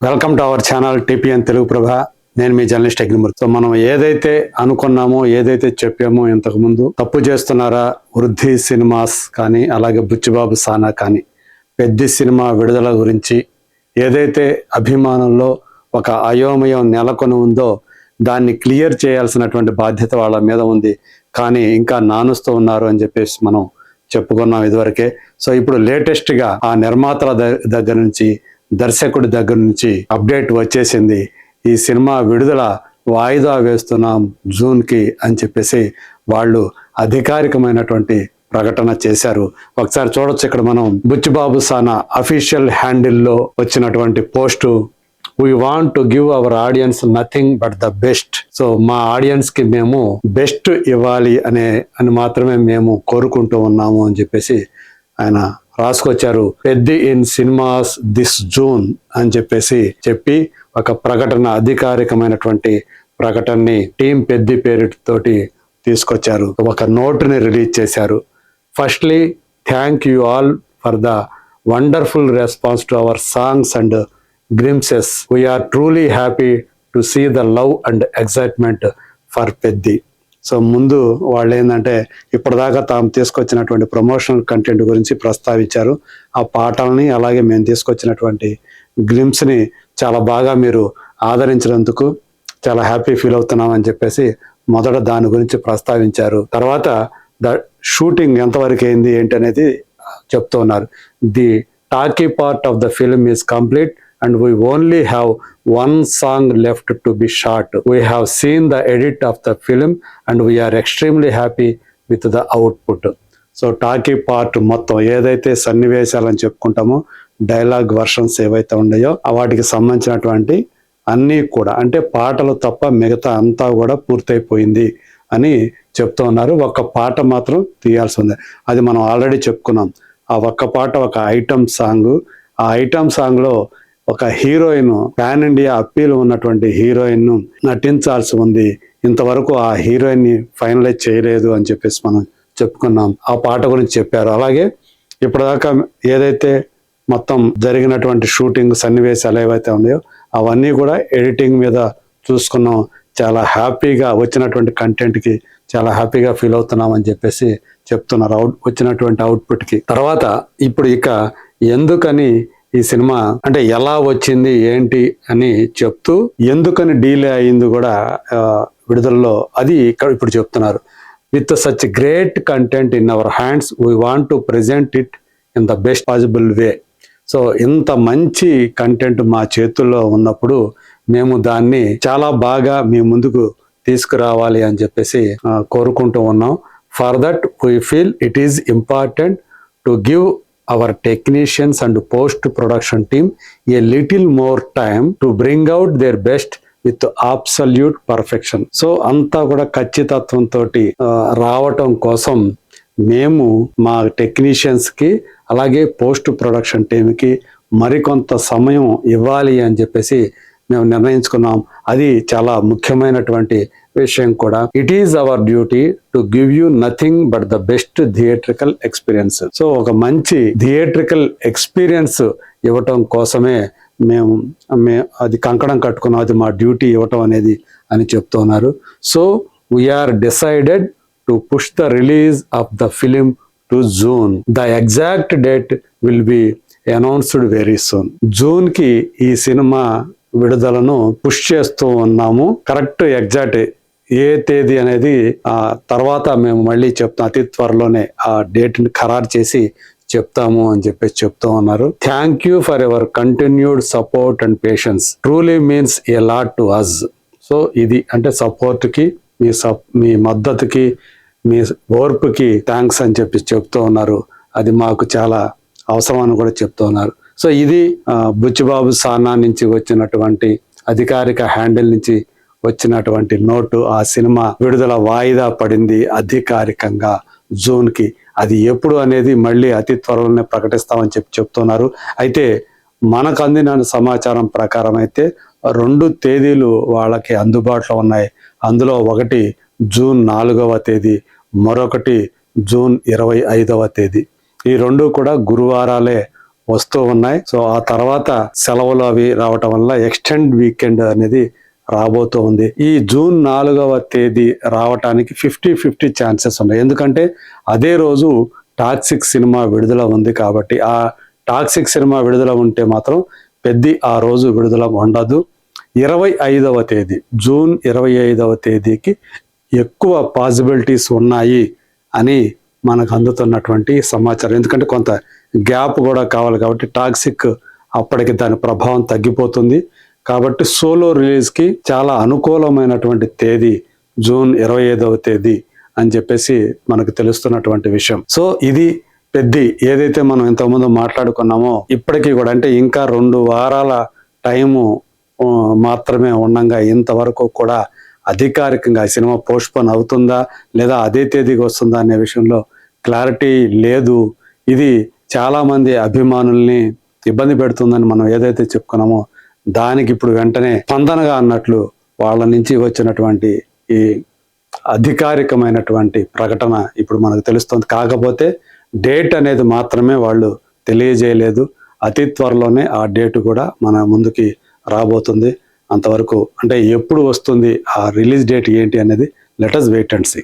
Welcome to our channel TPN Telugu Prabha. నేను మీ journalist అగ్నిమూర్తి. మనం ఏదైతే అనుకున్నామో, ఏదైతే చెప్పామో ఇంతకు ముందు తప్పు చేస్తున్నారా వృద్ధి సినిమాస్ కానీ, అలాగే బుచ్చిబాబు సానా కానీ, పెద్ద సినిమా విడుదల గురించి ఏదైతే అభిమానుల్లో ఒక అయోమయం నెలకొని ఉందో దాన్ని క్లియర్ చేయాల్సినటువంటి బాధ్యత వాళ్ళ మీద ఉంది. కానీ ఇంకా నానుస్తూ ఉన్నారు అని చెప్పేసి మనం చెప్పుకున్నాం ఇదివరకే. సో ఇప్పుడు లేటెస్ట్గా ఆ నిర్మాతల దగ్గర నుంచి, దర్శకుడి దగ్గర నుంచి అప్డేట్ వచ్చేసింది. ఈ సినిమా విడుదల వాయిదా వేస్తున్నాం జూన్కి అని చెప్పేసి వాళ్ళు అధికారికమైనటువంటి ప్రకటన చేశారు. ఒకసారి చూడొచ్చు. ఇక్కడ మనం బుచ్చిబాబు సానా అఫీషియల్ హ్యాండిల్లో వచ్చినటువంటి post, we want to give our audience nothing but the best. So మా ఆడియన్స్ కి మేము బెస్ట్ ఇవ్వాలి అని మాత్రమే మేము కోరుకుంటూ ఉన్నాము అని చెప్పేసి ఆయన రాసుకొచ్చారు. Peddi in cinemas this June అని చెప్పి ఒక ప్రకటన, అధికారికమైనటువంటి ప్రకటనని టీం పెద్ది పేరుతోటి తీసుకొచ్చారు. ఒక నోటుని రిలీజ్ చేశారు. Firstly thank you all for the wonderful response to our songs and glimpses. We are truly happy to see the love and excitement for Peddi. So ముందు వాళ్ళు ఏంటంటే ఇప్పటిదాకా తాము తీసుకొచ్చినటువంటి ప్రమోషనల్ కంటెంట్ గురించి ప్రస్తావించారు. ఆ పాటల్ని, అలాగే మేము తీసుకొచ్చినటువంటి గ్లింప్స్ని చాలా బాగా మీరు ఆదరించినందుకు చాలా హ్యాపీ ఫీల్ అవుతున్నామని చెప్పేసి మొదట దాని గురించి ప్రస్తావించారు. తర్వాత ద షూటింగ్ ఎంతవరకు అయింది ఏంటి అనేది చెప్తూ ఉన్నారు. The talkie part of the film is complete and we only have one song left to be shot. We have seen the edit of the film and we are extremely happy with the output. So talkie part మొత్తం ఏదైతే సన్నివేశాలని చెప్పుకుంటామో, dialogue versions ఏవైతే ఉన్నాయో వాటికి సంబంధించినటువంటి అన్నీ కూడా, అంటే పాటలు తప్ప మిగతా అంతా కూడా పూర్తయిపోయింది అని చెప్తూ ఉన్నారు. ఒక్క పాట మాత్రం తీయాల్సి ఉంది. అది మనం ఆల్రెడీ చెప్పుకున్నాం. ఆ ఒక్క పాట ఒక ఐటమ్ సాంగ్. ఆ ఐటమ్ సాంగ్లో ఒక హీరోయిన్, పాన్ ఇండియా అప్పీల్ ఉన్నటువంటి హీరోయిన్ నటించాల్సి ఉంది. ఇంతవరకు ఆ హీరోయిన్ ని ఫైనలైజ్ చేయలేదు అని చెప్పేసి మనం చెప్పుకున్నాం. ఆ పాట గురించి చెప్పారు. అలాగే ఇప్పటిదాకా ఏదైతే మొత్తం జరిగినటువంటి షూటింగ్ సన్నివేశాలు ఏవైతే ఉన్నాయో అవన్నీ కూడా ఎడిటింగ్ మీద చూసుకున్నాం. చాలా హ్యాపీగా వచ్చినటువంటి కంటెంట్కి చాలా హ్యాపీగా ఫీల్ అవుతున్నాం అని చెప్పేసి చెప్తున్నారు, వచ్చినటువంటి అవుట్పుట్కి. తర్వాత ఇప్పుడు ఇక ఎందుకని ఈ సినిమా అంటే ఎలా వచ్చింది ఏంటి అని చెప్తూ, ఎందుకని డీలే అయింది కూడా విడుదలలో అది ఇక్కడ ఇప్పుడు చెప్తున్నారు. With such great content in our hands we want to present it in the best possible way. So ఇంత మంచి కంటెంట్ మా చేతుల్లో ఉన్నప్పుడు మేము దాన్ని చాలా బాగా మీ ముందుకు తీసుకురావాలి అని చెప్పేసి కోరుకుంటూ ఉన్నాం. For that we feel it is important to give our technicians and post-production team a little more time to bring out their best with absolute perfection. So అంతా కూడా ఖచ్చితత్వంతో రావటం కోసం మేము మా టెక్నీషియన్స్కి, అలాగే పోస్ట్ ప్రొడక్షన్ టీమ్కి మరికొంత సమయం ఇవ్వాలి అని చెప్పేసి మేము నిర్ణయించుకున్నాం. అది చాలా ముఖ్యమైనటువంటి విషయం కూడా. It is our duty to give you nothing but the best theatrical experience. So ఒక మంచి థియేట్రికల్ ఎక్స్పీరియన్స్ ఇవ్వటం కోసమే మేము అది కంకణం కట్టుకున్నాం. అది మా డ్యూటీ ఇవ్వటం అనేది అని చెప్తున్నారు. So we are decided to push the release of the film to June. The exact date will be announced very soon. జూన్కి ఈ సినిమా విడుదలను పుష్ చేస్తూ ఉన్నాము. కరెక్ట్ ఎగ్జాక్ట్ ఏ తేదీ అనేది తర్వాత మేము మళ్ళీ చెప్తాం. అతి త్వరలోనే ఆ డేట్ని ఖరారు చేసి చెప్తాము అని చెప్పేసి చెప్తూ ఉన్నారు. Thank you for your continued support and patience, truly means a lot to us. So ఇది అంటే సపోర్ట్కి, మీ మద్దతుకి, మీ ఓర్పుకి థ్యాంక్స్ అని చెప్పి చెప్తూ ఉన్నారు. అది మాకు చాలా అవసరం అని కూడా చెప్తూ ఉన్నారు. సో ఇది బుచ్చిబాబు సానా నుంచి వచ్చినటువంటి అధికారిక హ్యాండిల్ నుంచి వచ్చినటువంటి నోటు. ఆ సినిమా విడుదల వాయిదా పడింది అధికారికంగా జూన్కి. అది ఎప్పుడు అనేది మళ్ళీ అతి త్వరలోనే ప్రకటిస్తామని చెప్తున్నారు. అయితే మనకు అందిన సమాచారం ప్రకారం అయితే 2 తేదీలు వాళ్ళకి అందుబాటులో ఉన్నాయి. అందులో ఒకటి జూన్ 4వ తేదీ, మరొకటి జూన్ 25వ తేదీ. ఈ 2 కూడా గురువారాలే వస్తూ ఉన్నాయి. సో ఆ తర్వాత సెలవులు అవి రావటం వల్ల ఎక్స్టెండ్ వీకెండ్ అనేది రాబోతూ ఉంది. ఈ జూన్ 4వ తేదీ రావటానికి 50-50 ఛాన్సెస్ ఉన్నాయి. ఎందుకంటే అదే రోజు టాక్సిక్ సినిమా విడుదల ఉంది కాబట్టి, ఆ టాక్సిక్ సినిమా విడుదల ఉంటే మాత్రం పెద్ది ఆ రోజు విడుదల ఉండదు. 25వ తేదీ జూన్ 25వ తేదీకి ఎక్కువ పాసిబిలిటీస్ ఉన్నాయి అని మనకు అందుతున్నటువంటి సమాచారం. ఎందుకంటే కొంత గ్యాప్ కూడా కావాలి కాబట్టి టాక్సిక్ అప్పటికి దాని ప్రభావం తగ్గిపోతుంది. కాబట్టి సోలో రిలీజ్కి చాలా అనుకూలమైనటువంటి తేదీ జూన్ 25వ తేదీ అని చెప్పేసి మనకు తెలుస్తున్నటువంటి విషయం. సో ఇది పెద్ది ఏదైతే మనం ఇంతకుముందు మాట్లాడుకున్నామో ఇప్పటికీ కూడా, అంటే ఇంకా 2 వారాల టైము మాత్రమే ఉండగా ఇంతవరకు కూడా అధికారికంగా ఈ సినిమా పోస్ట్పోన్ అవుతుందా లేదా అదే తేదీకి వస్తుందా అనే విషయంలో క్లారిటీ లేదు. ఇది చాలా మంది అభిమానుల్ని ఇబ్బంది పెడుతుందని మనం ఏదైతే చెప్పుకున్నామో దానికి ఇప్పుడు వెంటనే స్పందనగా అన్నట్లు వాళ్ళ నుంచి వచ్చినటువంటి ఈ అధికారికమైనటువంటి ప్రకటన ఇప్పుడు మనకు తెలుస్తుంది. కాకపోతే డేట్ అనేది మాత్రమే వాళ్ళు తెలియజేయలేదు. అతి త్వరలోనే ఆ డేట్ కూడా మన ముందుకి రాబోతుంది. అంతవరకు అంటే ఎప్పుడు వస్తుంది, ఆ రిలీజ్ డేట్ ఏంటి అనేది let us wait and see.